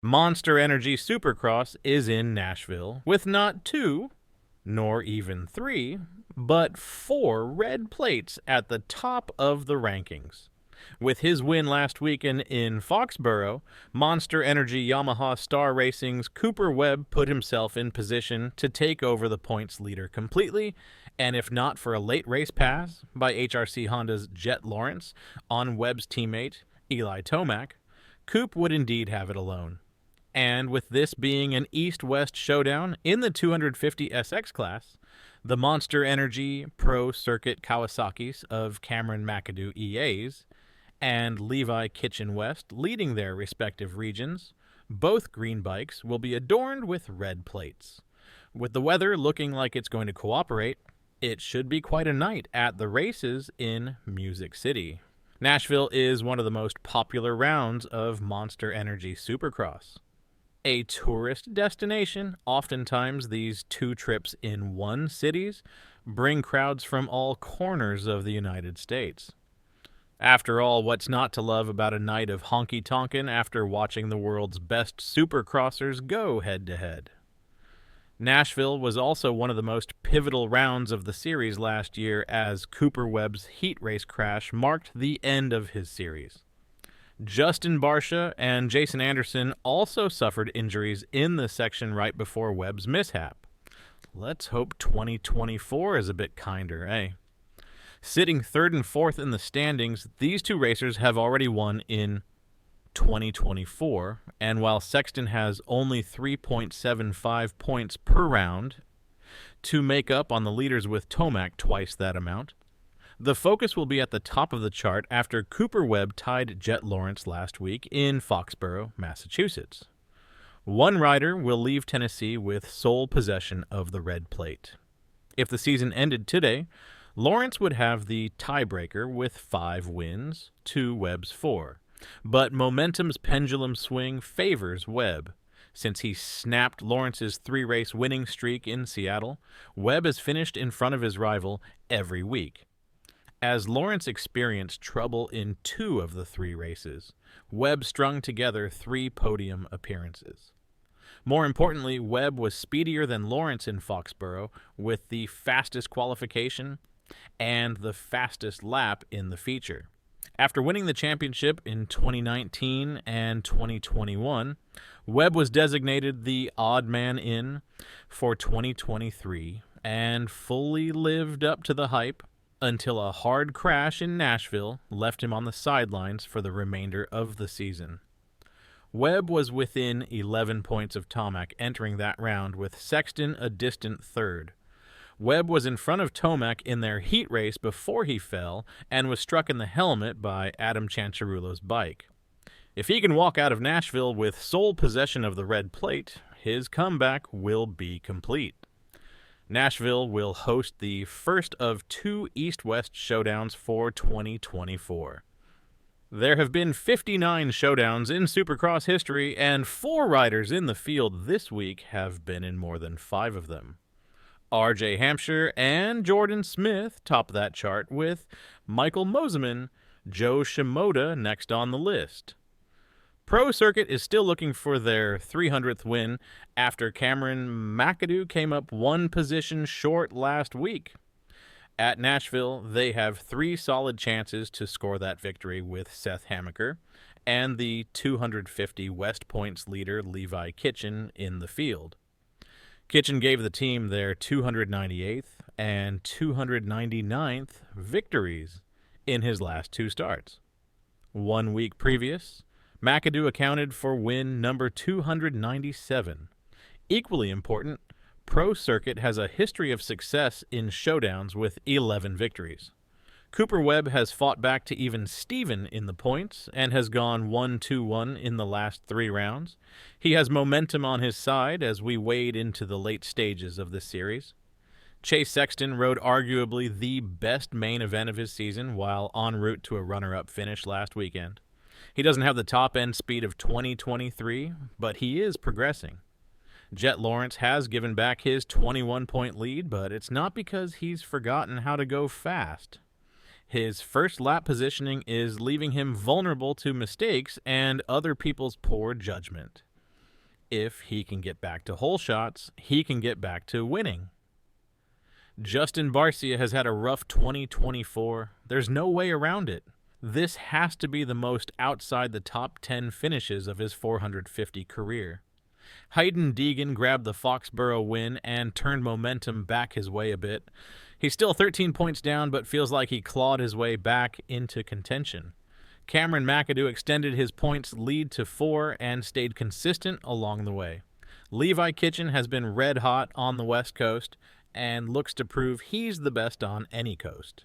Monsterenergy Supercross is in Nashville with not two, nor even three, but four red plates at the top of the rankings. With his win last weekend in Foxborough, Monsterenergy Yamaha Star Racing's Cooper Webb put himself in position to take over the points leader completely, and if not for a late race pass by HRC Honda's Jett Lawrence on Webb's teammate Eli Tomac, Coop would indeed have it alone. And with this being an East-West showdown in the 250 SX class, the Monsterenergy Pro Circuit Kawasaki's of Cameron McAdoo EAs and Levi Kitchen West leading their respective regions, both green bikes will be adorned with red plates. With the weather looking like it's going to cooperate, it should be quite a night at the races in Music City. Nashville is one of the most popular rounds of Monsterenergy Supercross. A tourist destination, oftentimes these two trips in one cities bring crowds from all corners of the United States. After all, what's not to love about a night of honky-tonkin' after watching the world's best supercrossers go head-to-head? Nashville was also one of the most pivotal rounds of the series last year as Cooper Webb's heat race crash marked the end of his series. Justin Barcia and Jason Anderson also suffered injuries in the section right before Webb's mishap. Let's hope 2024 is a bit kinder, eh? Sitting third and fourth in the standings, these two racers have already won in 2024, and while Sexton has only 3.75 points per round to make up on the leaders with Tomac twice that amount, the focus will be at the top of the chart after Cooper Webb tied Jett Lawrence last week in Foxborough, Massachusetts. One rider will leave Tennessee with sole possession of the red plate. If the season ended today, Lawrence would have the tiebreaker with 5 wins to Webb's 4. But momentum's pendulum swing favors Webb. Since he snapped Lawrence's 3-race winning streak in Seattle, Webb has finished in front of his rival every week. As Lawrence experienced trouble in 2 of the 3 races, Webb strung together 3 podium appearances. More importantly, Webb was speedier than Lawrence in Foxborough with the fastest qualification and the fastest lap in the feature. After winning the championship in 2019 and 2021, Webb was designated the odd man in for 2023 and fully lived up to the hype until a hard crash in Nashville left him on the sidelines for the remainder of the season. Webb was within 11 points of Tomac entering that round, with Sexton a distant third. Webb was in front of Tomac in their heat race before he fell and was struck in the helmet by Adam Chancharulo's bike. If he can walk out of Nashville with sole possession of the red plate, his comeback will be complete. Nashville will host the first of 2 East-West showdowns for 2024. There have been 59 showdowns in Supercross history, and 4 riders in the field this week have been in more than 5 of them. RJ Hampshire and Jordan Smith top that chart, with Michael Moseman, Joe Shimoda next on the list. Pro Circuit is still looking for their 300th win after Cameron McAdoo came up 1 position short last week. At Nashville, they have 3 solid chances to score that victory with Seth Hamaker and the 250 West Points leader Levi Kitchen in the field. Kitchen gave the team their 298th and 299th victories in his last 2 starts. 1 week previous, McAdoo accounted for win number 297. Equally important, Pro Circuit has a history of success in showdowns with 11 victories. Cooper Webb has fought back to even Steven in the points and has gone 1-2-1 in the last 3 rounds. He has momentum on his side as we wade into the late stages of this series. Chase Sexton rode arguably the best main event of his season while en route to a runner-up finish last weekend. He doesn't have the top-end speed of 2023, but he is progressing. Jett Lawrence has given back his 21-point lead, but it's not because he's forgotten how to go fast. His first lap positioning is leaving him vulnerable to mistakes and other people's poor judgment. If he can get back to hole shots, he can get back to winning. Justin Barcia has had a rough 2024. There's no way around it. This has to be the most outside the top 10 finishes of his 450 career. Hayden Deegan grabbed the Foxborough win and turned momentum back his way a bit. He's still 13 points down, but feels like he clawed his way back into contention. Cameron McAdoo extended his points lead to 4 and stayed consistent along the way. Levi Kitchen has been red hot on the West Coast and looks to prove he's the best on any coast.